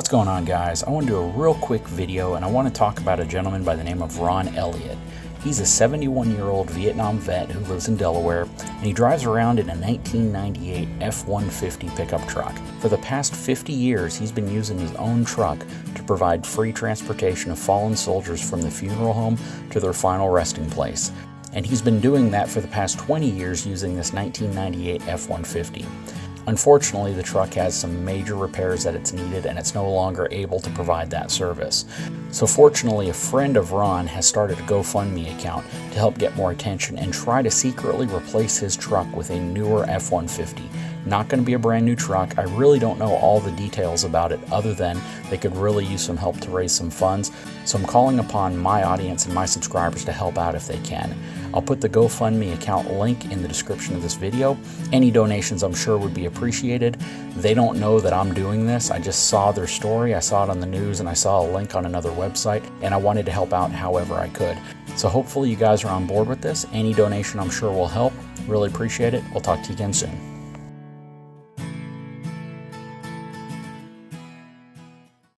What's going on, guys? I want to do a real quick video and I want to talk about a gentleman by the name of Ron Elliott. He's a 71-year-old Vietnam vet who lives in Delaware, and he drives around in a 1998 F150 pickup truck. For the past 50 years, he's been using his own truck to provide free transportation of fallen soldiers from the funeral home to their final resting place. And he's been doing that for the past 20 years using this 1998 F150. Unfortunately, the truck has some major repairs that it's needed and it's no longer able to provide that service. So fortunately, a friend of Ron has started a GoFundMe account to help get more attention and try to secretly replace his truck with a newer F150. Not going to be a brand new truck. I really don't know all the details about it other than they could really use some help to raise some funds. So I'm calling upon my audience and my subscribers to help out if they can. I'll put the GoFundMe account link in the description of this video. Any donations I'm sure would be appreciated. They don't know that I'm doing this. I just saw their story. I saw it on the news and I saw a link on another website and I wanted to help out however I could. So hopefully you guys are on board with this. Any donation I'm sure will help. Really appreciate it. We'll talk to you again soon.